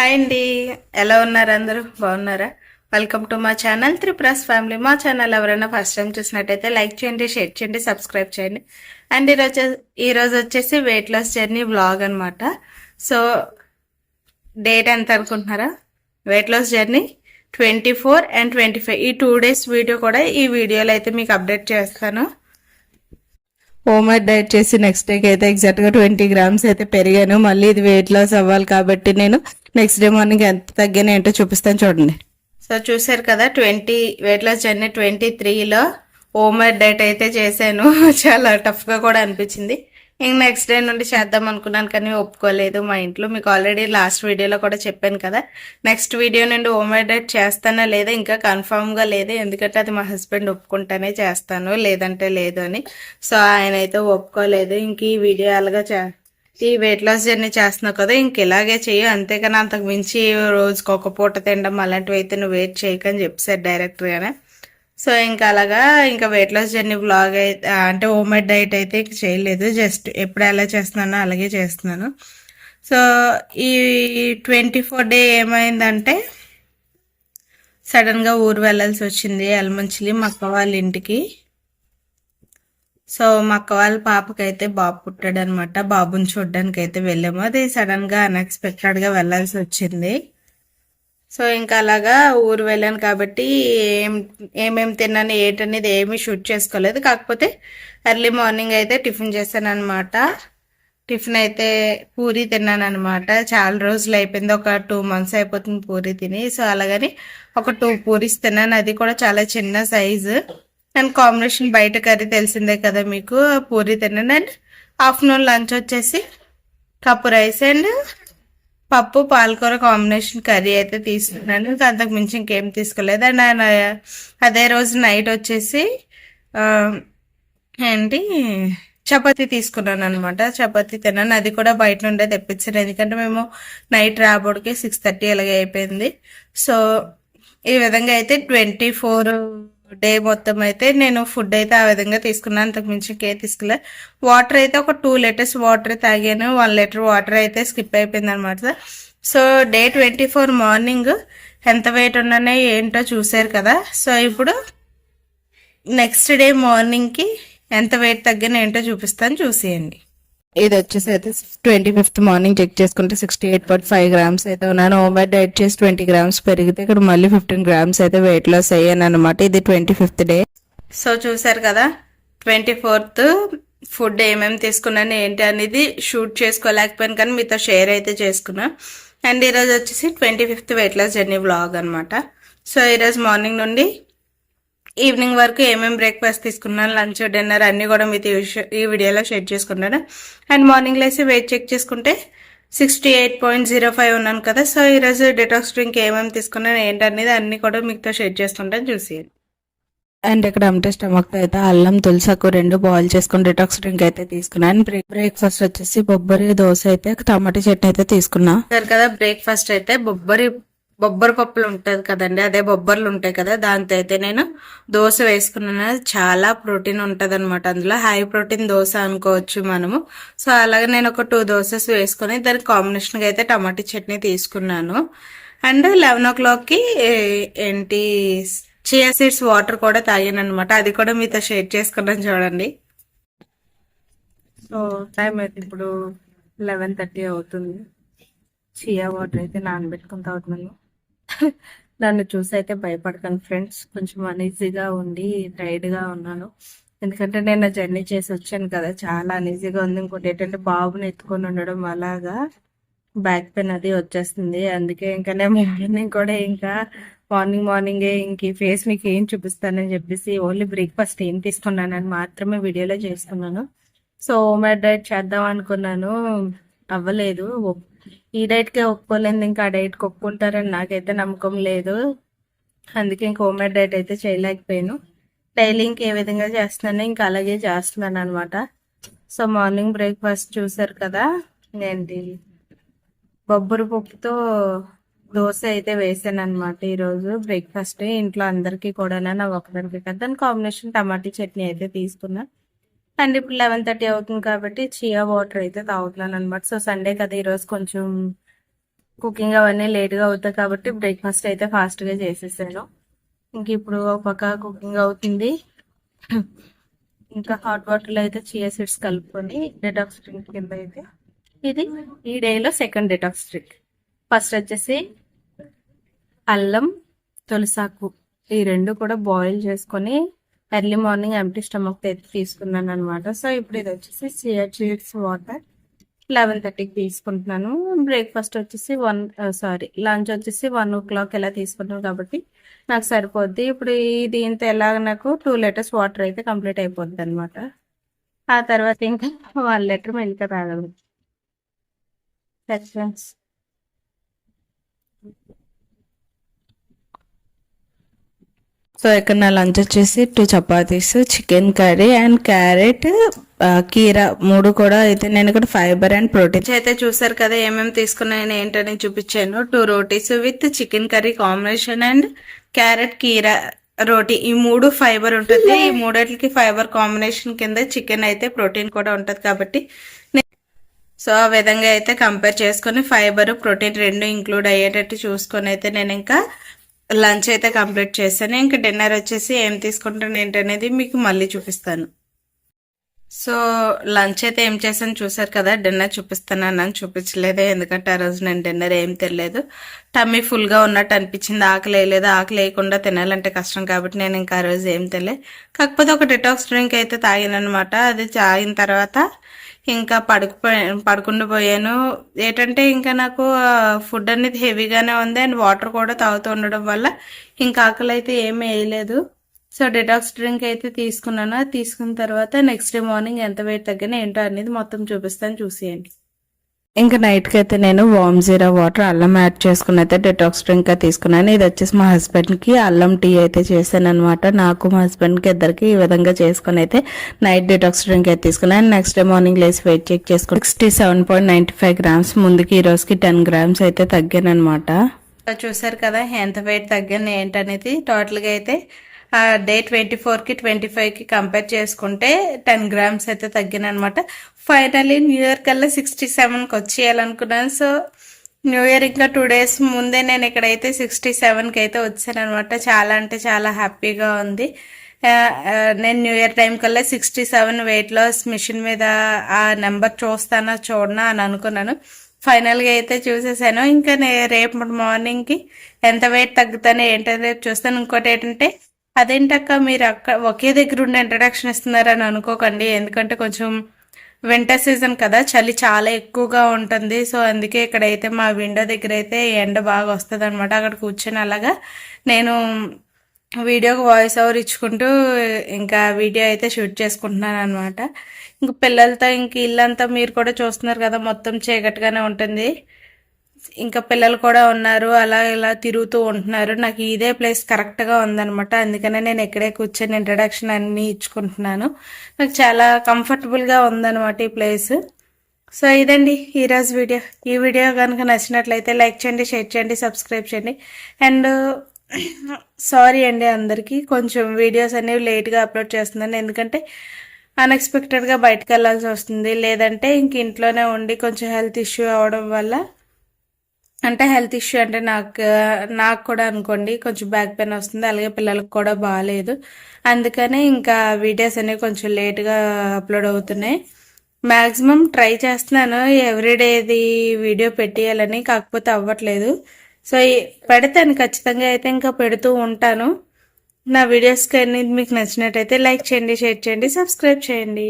Hi అండి, ఎలా ఉన్నారు? అందరూ బాగున్నారా? వెల్కమ్ టు మా ఛానల్ త్రిపురాస్ ఫ్యామిలీ. మా ఛానల్ ఎవరైనా ఫస్ట్ టైం చూసినట్టయితే లైక్ చేయండి, షేర్ చేయండి, సబ్స్క్రైబ్ చేయండి. అండ్ ఈరోజు వచ్చేసి వెయిట్ లాస్ జర్నీ వ్లాగ్ అనమాట. సో డేట్ ఎంత అనుకుంటున్నారా? వెయిట్ లాస్ జర్నీ 24 and 25 ఈ 2 days వీడియో కూడా ఈ వీడియోలో అయితే మీకు అప్డేట్ చేస్తాను. హోమ్మేడ్ డైట్ చేసి నెక్స్ట్ డేకి అయితే ఎగ్జాక్ట్గా 20 grams అయితే పెరిగాను. మళ్ళీ ఇది వెయిట్ లాస్ అవ్వాలి కాబట్టి నేను నెక్స్ట్ డే మార్నింగ్ ఎంత తగ్గాను ఏంటో చూపిస్తాను చూడండి. సో చూసారు కదా, వెయిట్ లాస్ జర్నీ 23లో హోమ్మేడ్ డైట్ అయితే చేశాను. చాలా టఫ్గా కూడా అనిపించింది. ఇంక నెక్స్ట్ డే నుండి చేద్దాం అనుకున్నాను కానీ ఒప్పుకోలేదు మా ఇంట్లో. మీకు ఆల్రెడీ లాస్ట్ వీడియోలో కూడా చెప్పాను కదా, నెక్స్ట్ వీడియో నుండి హోమ్మేడ్ డైట్ చేస్తానా లేదా ఇంకా కన్ఫామ్గా లేదు. ఎందుకంటే అది మా హస్బెండ్ ఒప్పుకుంటేనే చేస్తాను, లేదంటే లేదు అని. సో ఆయన అయితే ఒప్పుకోలేదు. ఇంక ఈ వీడియో అలాగా ఈ వెయిట్ లాస్ జర్నీ చేస్తున్నావు కదా, ఇంక ఇలాగే చెయ్యి, అంతేకాని అంతకు మించి రోజుకి ఒక పూట తినడం అలాంటివి అయితే నువ్వు వెయిట్ చేయకని చెప్పారు డైరెక్ట్గానే. సో ఇంకా అలాగా ఇంకా వెయిట్ లాస్ జర్నీ బ్లాగ్ అయితే అంటే హోమ్మేడ్ డైట్ అయితే చేయలేదు, జస్ట్ ఎప్పుడు ఎలా చేస్తున్నానో అలాగే చేస్తున్నాను. సో ఈ 24 డే ఏమైందంటే సడన్గా ఊరు వెళ్ళాల్సి వచ్చింది, ఎలమంచిలి మా అక్క వాళ్ళ ఇంటికి. సో మా అక్క వాళ్ళ పాపకైతే బాబు పుట్టాడు అనమాట. బాబుని చూడడానికి అయితే వెళ్ళాము. అది సడన్గా అన్ఎక్స్పెక్టెడ్గా వెళ్ళాల్సి వచ్చింది. సో ఇంకా అలాగా ఊరు వెళ్ళాను కాబట్టి ఏమేమి తిన్నాను ఏంటనేది ఏమీ షూట్ చేసుకోలేదు. కాకపోతే ఎర్లీ మార్నింగ్ అయితే టిఫిన్ చేశాను అనమాట. టిఫిన్ అయితే పూరి తిన్నాను అనమాట. చాలా రోజులు అయిపోయింది, ఒక 2 months అయిపోతుంది పూరి తిని. సో అలాగని ఒక 2 పూరీస్ తిన్నాను, అది కూడా చాలా చిన్న సైజు. అండ్ కాంబినేషన్ బయట కర్రీ తెలిసిందే కదా మీకు, పూరి తిన్నాను. అండ్ ఆఫ్టర్నూన్ లంచ్ వచ్చేసి కప్పు రైస్ అండ్ పప్పు పాలకూర కాంబినేషన్ కర్రీ అయితే తీసుకున్నాను. ఇంకా అంతకు మించి ఇంకేం తీసుకోలేదు. అండ్ అదే రోజు నైట్ వచ్చేసి ఏంటి చపాతీ తీసుకున్నాను అనమాట. చపాతీ తిన్నాను, అది కూడా బయట నుండే తెప్పించాను. ఎందుకంటే మేము నైట్ రాబోడికి 6:30 అలాగే అయిపోయింది. సో ఈ విధంగా అయితే 24 డే మొత్తం అయితే నేను ఫుడ్ అయితే ఆ విధంగా తీసుకున్నాను, అంతకు మించి ఇంకేం తీసుకోలే. వాటర్ అయితే ఒక 2 liters వాటర్ తాగాను, 1 liter వాటర్ అయితే స్కిప్ అయిపోయింది అనమాట. సో డే 24 మార్నింగ్ ఎంత వెయిట్ ఉన్నానో ఏంటో చూసారు కదా. సో ఇప్పుడు నెక్స్ట్ డే మార్నింగ్కి ఎంత వెయిట్ తగ్గాను ఏంటో చూపిస్తాను, చూసేయండి. ఇది వచ్చేసి అయితే 25th మార్నింగ్ చెక్ చేసుకుంటే 68.5 grams అయితే ఉన్నాను. హోమ్మేడ్ డైట్ చేసి 20 grams పెరిగితే ఇక్కడ మళ్ళీ 15 grams అయితే వెయిట్ లాస్ అయ్యాను అనమాట. ఇది 25th డే. సో చూసారు కదా, 24th ఫుడ్ ఏమేమి తీసుకున్నాను ఏంటి అనేది షూట్ చేసుకోలేకపోయాను కానీ మీతో షేర్ అయితే చేసుకున్నా. అండ్ ఈరోజు వచ్చేసి 25th weight loss journey vlog అనమాట. సో ఈరోజు మార్నింగ్ నుండి ఈవినింగ్ వరకు ఏమేమి బ్రేక్ఫాస్ట్ తీసుకున్నాను, లంచ్ డిన్నర్ అన్నీ కూడా మీతో ఈ వీడియోలో షేర్ చేసుకున్నాను. అండ్ మార్నింగ్ లేసి వెయిట్ చెక్ చేసుకుంటే 68.05 ఉన్నాను కదా. సో ఈరోజు డెటాక్స్ డ్రింక్ ఏమేమి తీసుకున్నాను ఏంటనేది అన్నీ కూడా మీతో షేర్ చేసుకుంటాను, చూసేయండి. అండ్ ఇక్కడ అంటే స్టమక్ అయితే అల్లం తులసాకు 2 బాయిల్ చేసుకుని డెటాక్స్ డ్రింక్ అయితే తీసుకున్నాను. బ్రేక్ఫాస్ట్ వచ్చేసి బొబ్బరి దోశ అయితే టమాటా చట్నీ అయితే తీసుకున్నా. కదా బ్రేక్ఫాస్ట్ అయితే బొబ్బరి పప్పులు ఉంటుంది కదండి, అదే బొబ్బర్లు ఉంటాయి కదా, దాంతో అయితే నేను దోశ వేసుకున్నాను. చాలా ప్రోటీన్ ఉంటుంది అనమాట అందులో, హై ప్రోటీన్ దోశ అనుకోవచ్చు మనము. సో అలాగే నేను ఒక 2 దోసెస్ వేసుకొని దానికి కాంబినేషన్గా అయితే టమాటా చట్నీ తీసుకున్నాను. అండ్ 11 o'clockకి ఏంటి చియా సీడ్స్ వాటర్ కూడా తాగాను అనమాట, అది కూడా మీతో షేర్ చేసుకున్నాను చూడండి. సో టైం అయితే ఇప్పుడు 11:30 అవుతుంది. చియా వాటర్ అయితే నానబెట్టుకుని తాగుతున్నాను. నన్ను చూసి అయితే భయపడకండి ఫ్రెండ్స్, కొంచెం అనీజీగా ఉండి టైర్డ్గా ఉన్నాను. ఎందుకంటే నేను జర్నీ చేసి వచ్చాను కదా, చాలా అనీజీగా ఉంది. ఇంకోటి ఏంటంటే బాబుని ఎత్తుకొని ఉండడం అలాగా బ్యాక్ పెయిన్ అది వచ్చేస్తుంది. అందుకే ఇంకా నేను మార్నింగ్ కూడా ఇంకా మార్నింగే ఇంక ఫేస్ మీకు ఏం చూపిస్తానని చెప్పేసి ఓన్లీ బ్రేక్ఫాస్ట్ ఏం తీసుకున్నానని మాత్రమే వీడియోలో చేసుకున్నాను. సో హోమ్మేడ్ డైట్ చేద్దాం అనుకున్నాను, అవ్వలేదు. ఈ డైట్కే ఒప్పుకోలేదు, ఇంకా ఆ డైట్కి ఒప్పుకుంటారని నాకైతే నమ్మకం లేదు. అందుకే ఇంక హోమ్మేడ్ డైట్ అయితే చేయలేకపోయాను. డైలీ ఇంక ఏ విధంగా చేస్తున్నానో ఇంకా అలాగే చేస్తున్నాను అనమాట. సో మార్నింగ్ బ్రేక్ఫాస్ట్ చూసారు కదా, ఏంటి బొబ్బరి పప్పుతో దోశ అయితే వేసాను అనమాట. ఈరోజు బ్రేక్ఫాస్ట్ ఇంట్లో అందరికీ కూడా, నా ఒకరికి కదా, దాని కాంబినేషన్ టమాటా చట్నీ అయితే తీసుకున్నా. అండ్ ఇప్పుడు 11:30 అవుతుంది కాబట్టి చియా వాటర్ అయితే తాగుతున్నాను అనమాట. సో సండే కదా, ఈరోజు కొంచెం కుకింగ్ అవన్నీ లేట్గా అవుతాయి కాబట్టి బ్రేక్ఫాస్ట్ అయితే ఫాస్ట్గా చేసేసాను. ఇంక ఇప్పుడు ఒక పక్క కుకింగ్ అవుతుంది. ఇంకా హాట్ వాటర్లో అయితే చియా సీడ్స్ కలుపుకొని డెటాక్స్ డ్రింక్ కింద అయితే ఇది ఈ డేలో సెకండ్ డెటాక్స్ డ్రింక్. ఫస్ట్ వచ్చేసి అల్లం, తులసాకు ఈ రెండు కూడా బాయిల్ చేసుకొని ఎర్లీ మార్నింగ్ ఎంప్టీ స్టమక్ అయితే తీసుకున్నాను అనమాట. సో ఇప్పుడు ఇది వచ్చేసి చియా సీడ్స్ వాటర్ 11:30కి తీసుకుంటున్నాను. బ్రేక్ఫాస్ట్ వచ్చేసి లంచ్ వచ్చేసి 1 o'clock ఇలా తీసుకుంటాను కాబట్టి నాకు సరిపోద్ది. ఇప్పుడు దీంతో ఎలాగ నాకు 2 liters వాటర్ అయితే కంప్లీట్ అయిపోద్ది అనమాట. ఆ తర్వాత ఇంకా 1 liter మిల్క్ తాగదు. ఫ్రెండ్స్, సో ఇక్కడ నా లంచ్ వచ్చేసి 2 chapatis, chicken curry and carrot, కీరా 3 కూడా అయితే నేను ఇక్కడ ఫైబర్ అండ్ ప్రోటీన్ అయితే చూసారు కదా ఏమేమి తీసుకున్నాయని ఏంటని చూపించాను. 2 rotis with chicken curry combination and carrot కీరా రోటీ, ఈ 3 ఫైబర్ ఉంటుంది. ఈ 3కి ఫైబర్ కాంబినేషన్ కింద చికెన్ అయితే ప్రోటీన్ కూడా ఉంటుంది కాబట్టి సో ఆ విధంగా అయితే కంపేర్ చేసుకొని ఫైబర్ ప్రోటీన్ 2 ఇంక్లూడ్ అయ్యేటట్టు చూసుకొని అయితే నేను ఇంకా లంచ్ అయితే కంప్లీట్ చేశాను. ఇంకా డిన్నర్ వచ్చేసి ఏం తీసుకుంటాను ఏంటనేది మీకు మళ్ళీ చూపిస్తాను. సో లంచ్ అయితే ఏం చేశాను చూసారు కదా. డిన్నర్ చూపిస్తాను అని చూపించలేదు, ఎందుకంటే ఆ రోజు నేను డిన్నర్ ఏం తినలేదు. టమ్మీ ఫుల్గా ఉన్నట్టు అనిపించింది, ఆకలి వేయలేదు. ఆకలి వేయకుండా తినాలంటే కష్టం కాబట్టి నేను ఇంకా ఆ రోజు ఏం తినలే. కాకపోతే ఒక డిటాక్స్ డ్రింక్ అయితే తాగాను అనమాట. అది తాగిన తర్వాత ఇంకా పడుకుండి పోయాను. ఏంటంటే ఇంకా నాకు ఫుడ్ అనేది హెవీగానే ఉంది అండ్ వాటర్ కూడా తాగుతూ ఉండడం వల్ల ఇంకా ఆకలి అయితే ఏమీ వేయలేదు. సో డిటాక్స్ డ్రింక్ అయితే తీసుకున్నాను. తీసుకున్న తర్వాత నెక్స్ట్ డే మార్నింగ్ ఎంత వెయిట్ తగ్గినా ఏంటో అనేది మొత్తం చూపిస్తాను, చూసేయండి. ఇంకా నైట్కి అయితే నేను వామ్ జీరా వాటర్ అల్లం యాడ్ చేసుకుని అయితే డిటాక్స్ డ్రింక్ తీసుకున్నాను. ఇది వచ్చేసి మా హస్బెండ్కి అల్లం టీ అయితే చేశాను అనమాట. నాకు మా హస్బెండ్కి ఇద్దరికి ఈ విధంగా చేసుకుని అయితే నైట్ డిటాక్స్ డ్రింక్ అయితే తీసుకున్నాను. నెక్స్ట్ డే మార్నింగ్ లేసి వెయిట్ చెక్ చేసుకుని 67.95 grams, ముందుకి ఈ రోజుకి 10 grams అయితే తగ్గాను అనమాట. చూసారు కదా ఎంత వెయిట్ తగ్గాను ఏంటనేది. టోటల్గా అయితే డే 24కి 25కి కంపేర్ చేసుకుంటే 10 grams అయితే తగ్గాను అనమాట. ఫైనలీ న్యూ ఇయర్ కల్లా 67కి వచ్చేయాలనుకున్నాను. సో న్యూ ఇయర్ ఇంకా 2 days ముందే నేను ఇక్కడైతే 67కి అయితే వచ్చాను అనమాట. చాలా అంటే చాలా హ్యాపీగా ఉంది. నేను న్యూ ఇయర్ టైం కల్లా 67 వెయిట్ లాస్ మిషన్ మీద ఆ నెంబర్ చూస్తానా చూడనా అని అనుకున్నాను. ఫైనల్గా అయితే చూసేసాను. ఇంకా రేపు మార్నింగ్కి ఎంత వెయిట్ తగ్గుతానో ఏంటో రేపు చూస్తాను. ఇంకోటి ఏంటంటే అదేంటక్క మీరు ఒకే దగ్గర ఉండి ఇంట్రడక్షన్ ఇస్తున్నారని అనుకోకండి, ఎందుకంటే కొంచెం వింటర్ సీజన్ కదా, చలి చాలా ఎక్కువగా ఉంటుంది. సో అందుకే ఇక్కడైతే మా విండో దగ్గర అయితే ఎండ బాగా వస్తుంది అనమాట. అక్కడ కూర్చొని అలాగా నేను వీడియోకి వాయిస్ ఓవర్ ఇచ్చుకుంటూ ఇంకా వీడియో అయితే షూట్ చేసుకుంటున్నాను అనమాట. ఇంక పిల్లలతో ఇంక ఇల్లంతా మీరు కూడా చూస్తున్నారు కదా, మొత్తం చీకటిగానే ఉంటుంది. ఇంకా పిల్లలు కూడా ఉన్నారు, అలా ఇలా తిరుగుతూ ఉంటున్నారు. నాకు ఇదే ప్లేస్ కరెక్ట్గా ఉందనమాట. అందుకనే నేను ఎక్కడే కూర్చొని ఇంట్రడక్షన్ అన్నీ ఇచ్చుకుంటున్నాను. నాకు చాలా కంఫర్టబుల్గా ఉందనమాట ఈ ప్లేస్. సో ఇదండి ఈరోజు వీడియో. ఈ వీడియో కనుక నచ్చినట్లయితే లైక్ చేయండి, షేర్ చేయండి, సబ్స్క్రైబ్ చేయండి. అండ్ సారీ అండి అందరికీ, కొంచెం వీడియోస్ అనేవి లేట్గా అప్లోడ్ చేస్తున్నాను, ఎందుకంటే అన్ఎక్స్పెక్టెడ్గా బయటకు వెళ్ళాల్సి వస్తుంది. లేదంటే ఇంక ఇంట్లోనే ఉండి కొంచెం హెల్త్ ఇష్యూ అవడం వల్ల, అంటే హెల్త్ ఇష్యూ అంటే నాకు కూడా అనుకోండి కొంచెం బ్యాక్ పెయిన్ వస్తుంది, అలాగే పిల్లలకు కూడా బాగాలేదు. అందుకనే ఇంకా వీడియోస్ అనేవి కొంచెం లేట్గా అప్లోడ్ అవుతున్నాయి. మ్యాక్సిమం ట్రై చేస్తున్నాను ఎవ్రీడేది వీడియో పెట్టేయాలని, కాకపోతే అవ్వట్లేదు. సో పెడతాను ఖచ్చితంగా, అయితే ఇంకా పెడుతూ ఉంటాను. నా వీడియోస్కి అనేది మీకు నచ్చినట్టయితే లైక్ చేయండి, షేర్ చేయండి, సబ్స్క్రైబ్ చేయండి.